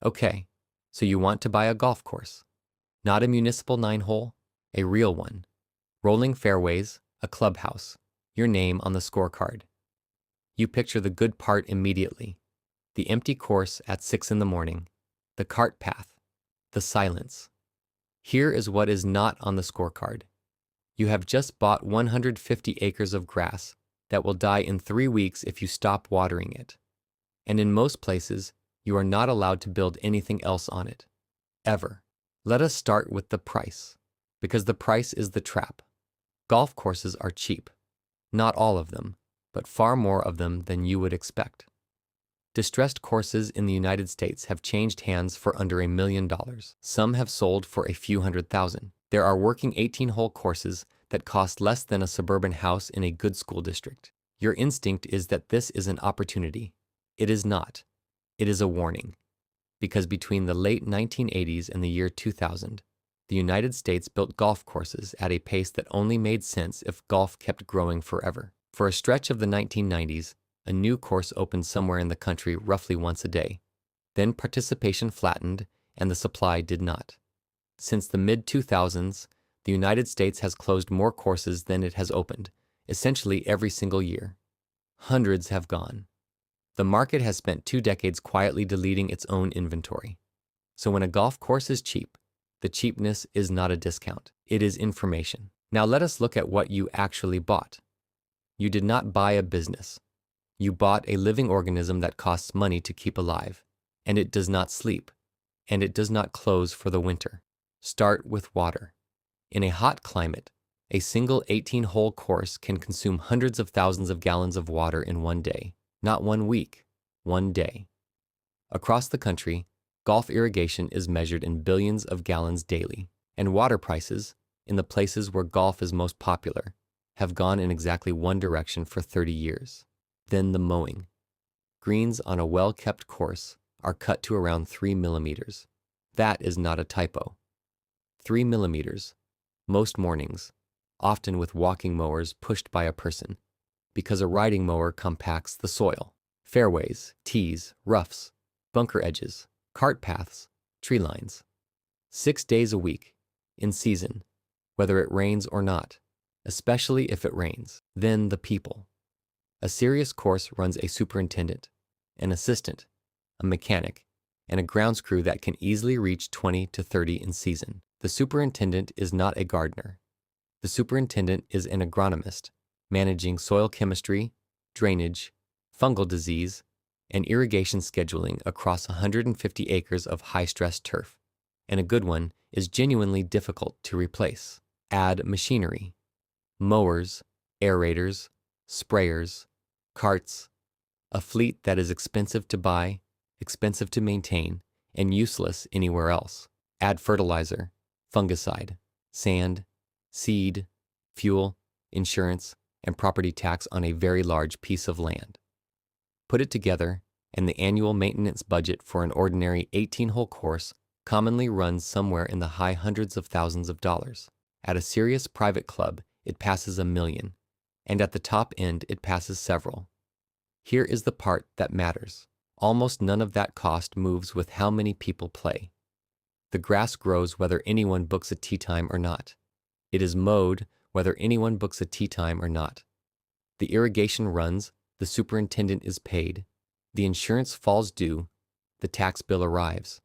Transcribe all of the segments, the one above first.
Okay, so you want to buy a golf course. Not a municipal 9-hole, a real one. Rolling fairways, a clubhouse, your name on the scorecard. You picture the good part immediately. The empty course at 6 in the morning, the cart path, the silence. Here is what is not on the scorecard. You have just bought 150 acres of grass that will die in 3 weeks if you stop watering it. And in most places, you are not allowed to build anything else on it. Ever. Let us start with the price, because the price is the trap. Golf courses are cheap. Not all of them, but far more of them than you would expect. Distressed courses in the United States have changed hands for under $1 million. Some have sold for a few $100,000. There are working 18-hole courses that cost less than a suburban house in a good school district. Your instinct is that this is an opportunity. It is not. It is a warning. Because between the late 1980s and the year 2000, the United States built golf courses at a pace that only made sense if golf kept growing forever. For a stretch of the 1990s, a new course opened somewhere in the country roughly once a day. Then participation flattened and the supply did not. Since the mid-2000s, the United States has closed more courses than it has opened, essentially every single year. Hundreds have gone. The market has spent 2 decades quietly deleting its own inventory. So when a golf course is cheap, the cheapness is not a discount. It is information. Now let us look at what you actually bought. You did not buy a business. You bought a living organism that costs money to keep alive, and it does not sleep, and it does not close for the winter. Start with water. In a hot climate, a single 18-hole course can consume hundreds of thousands of gallons of water in one day, not 1 week, 1 day. Across the country, golf irrigation is measured in billions of gallons daily, and water prices, in the places where golf is most popular, have gone in exactly one direction for 30 years. Then the mowing. Greens on a well-kept course are cut to around 3 millimeters. That is not a typo. 3 millimeters, most mornings, often with walking mowers pushed by a person, because a riding mower compacts the soil. Fairways, tees, roughs, bunker edges, cart paths, tree lines. 6 days a week, in season, whether it rains or not, especially if it rains. Then the people. A serious course runs a superintendent, an assistant, a mechanic, and a grounds crew that can easily reach 20 to 30 in season. The superintendent is not a gardener. The superintendent is an agronomist, managing soil chemistry, drainage, fungal disease, and irrigation scheduling across 150 acres of high-stress turf. And a good one is genuinely difficult to replace. Add machinery, mowers, aerators, sprayers, carts, a fleet that is expensive to buy, expensive to maintain, and useless anywhere else. Add fertilizer, fungicide, sand, seed, fuel, insurance, and property tax on a very large piece of land. Put it together, and the annual maintenance budget for an ordinary 18-hole course commonly runs somewhere in the high hundreds of thousands of dollars. At a serious private club, it passes $1 million, and at the top end, it passes several. Here is the part that matters. Almost none of that cost moves with how many people play. The grass grows whether anyone books a tee time or not. It is mowed whether anyone books a tee time or not. The irrigation runs, the superintendent is paid, the insurance falls due, the tax bill arrives.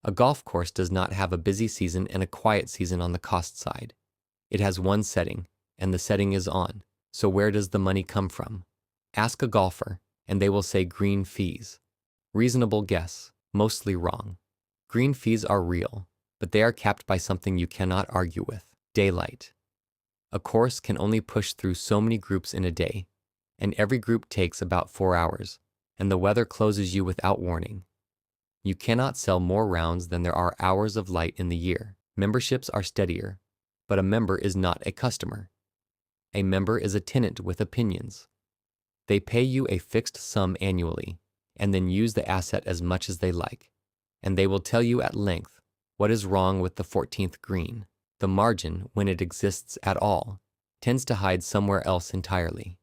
A golf course does not have a busy season and a quiet season on the cost side. It has one setting, and the setting is on. So where does the money come from? Ask a golfer, and they will say green fees. Reasonable guess, mostly wrong. Green fees are real, but they are capped by something you cannot argue with: daylight. A course can only push through so many groups in a day, and every group takes about 4 hours, and the weather closes you without warning. You cannot sell more rounds than there are hours of light in the year. Memberships are steadier, but a member is not a customer. A member is a tenant with opinions. They pay you a fixed sum annually, and then use the asset as much as they like, and they will tell you at length what is wrong with the 14th green. The margin, when it exists at all, tends to hide somewhere else entirely.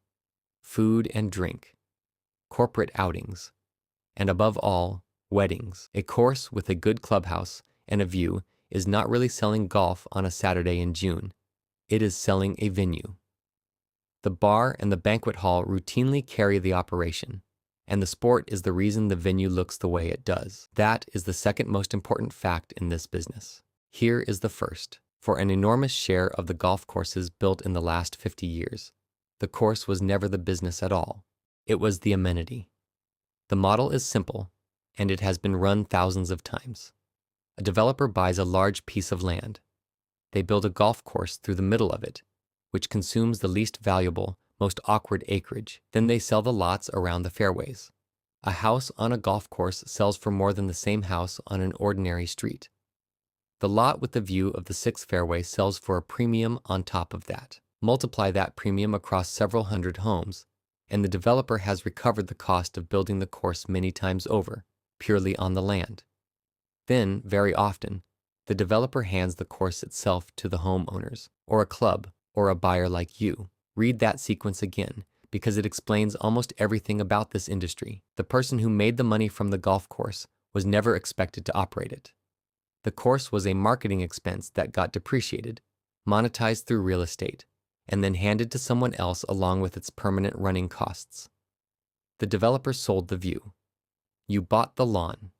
Food and drink, corporate outings, and above all, Weddings. A course with a good clubhouse and a view is not really selling golf on a Saturday in June. It is selling a venue. The bar and the banquet hall routinely carry the operation, and the sport is the reason the venue looks the way it does. That is the second most important fact in this business. Here is the first. For an enormous share of the golf courses built in the last 50 years, the course was never the business at all. It was the amenity. The model is simple, and it has been run thousands of times. A developer buys a large piece of land. They build a golf course through the middle of it, which consumes the least valuable, most awkward acreage. Then they sell the lots around the fairways. A house on a golf course sells for more than the same house on an ordinary street. The lot with the view of the sixth fairway sells for a premium on top of that. Multiply that premium across several hundred homes, and the developer has recovered the cost of building the course many times over, purely on the land. Then, very often, the developer hands the course itself to the homeowners, or a club, or a buyer like you. Read that sequence again, because it explains almost everything about this industry. The person who made the money from the golf course was never expected to operate it. The course was a marketing expense that got depreciated, monetized through real estate, and then handed to someone else along with its permanent running costs. The developer sold the view. You bought the lawn.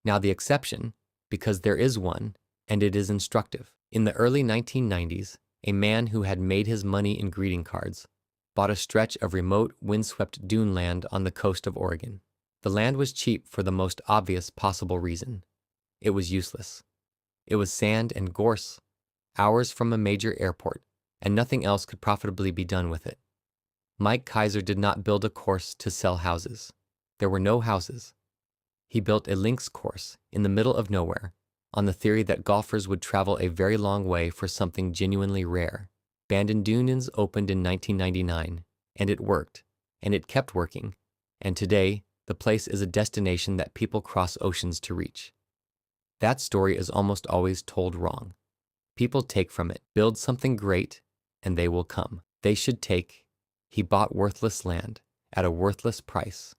Now the exception, because there is one, and it is instructive. In the early 1990s, a man who had made his money in greeting cards bought a stretch of remote, windswept dune land on the coast of Oregon. The land was cheap for the most obvious possible reason. It was useless. It was sand and gorse, hours from a major airport, and nothing else could profitably be done with it. Mike Kaiser did not build a course to sell houses. There were no houses. He built a links course in the middle of nowhere, on the theory that golfers would travel a very long way for something genuinely rare. Bandon Dunes opened in 1999, and it worked, and it kept working, and today, the place is a destination that people cross oceans to reach. That story is almost always told wrong. People take from it, build something great, and they will come. They should take. He bought worthless land at a worthless price,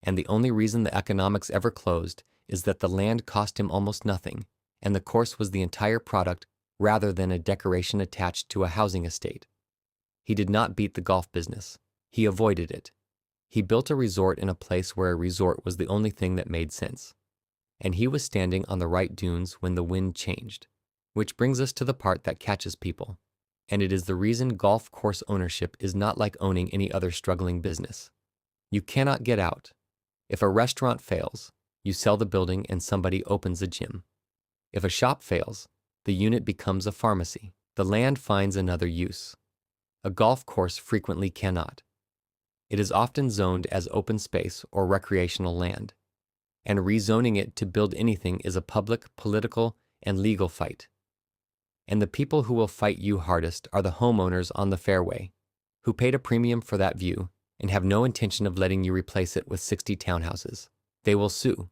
and the only reason the economics ever closed is that the land cost him almost nothing, and the course was the entire product rather than a decoration attached to a housing estate. He did not beat the golf business. He avoided it. He built a resort in a place where a resort was the only thing that made sense. And he was standing on the right dunes when the wind changed. Which brings us to the part that catches people. And it is the reason golf course ownership is not like owning any other struggling business. You cannot get out. If a restaurant fails, you sell the building and somebody opens a gym. If a shop fails, the unit becomes a pharmacy. The land finds another use. A golf course frequently cannot. It is often zoned as open space or recreational land, and rezoning it to build anything is a public, political, and legal fight. And the people who will fight you hardest are the homeowners on the fairway, who paid a premium for that view and have no intention of letting you replace it with 60 townhouses. They will sue.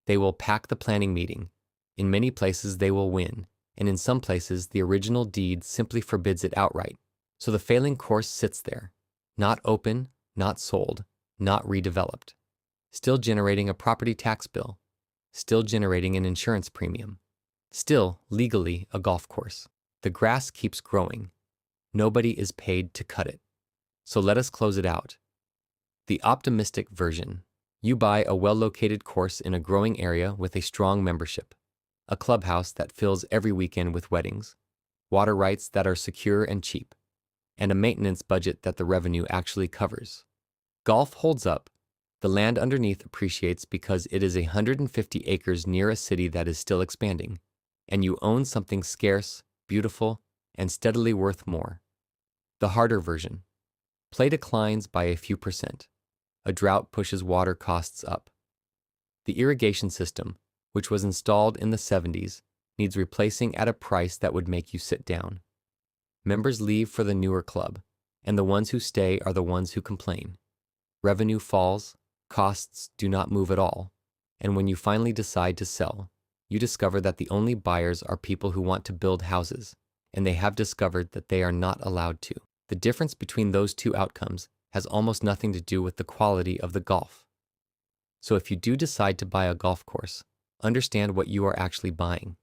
They will pack the planning meeting. In many places they will win, and in some places the original deed simply forbids it outright. So the failing course sits there, not open, not sold, not redeveloped, still generating a property tax bill, still generating an insurance premium, still legally a golf course. The grass keeps growing. Nobody is paid to cut it. So let us close it out. The optimistic version. You buy a well-located course in a growing area with a strong membership, a clubhouse that fills every weekend with weddings, water rights that are secure and cheap, and a maintenance budget that the revenue actually covers. Golf holds up. The land underneath appreciates because it is 150 acres near a city that is still expanding, and you own something scarce, beautiful, and steadily worth more. The harder version. Play declines by a few percent. A drought pushes water costs up. The irrigation system, which was installed in the 70s, needs replacing at a price that would make you sit down. Members leave for the newer club, and the ones who stay are the ones who complain. Revenue falls, costs do not move at all, and when you finally decide to sell, you discover that the only buyers are people who want to build houses, and they have discovered that they are not allowed to. The difference between those two outcomes has almost nothing to do with the quality of the golf. So if you do decide to buy a golf course, understand what you are actually buying.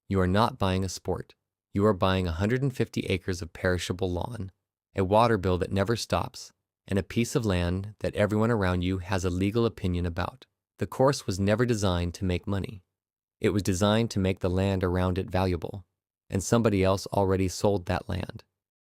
You are not buying a sport. You are buying 150 acres of perishable lawn, a water bill that never stops, and a piece of land that everyone around you has a legal opinion about. The course was never designed to make money. It was designed to make the land around it valuable, and somebody else already sold that land.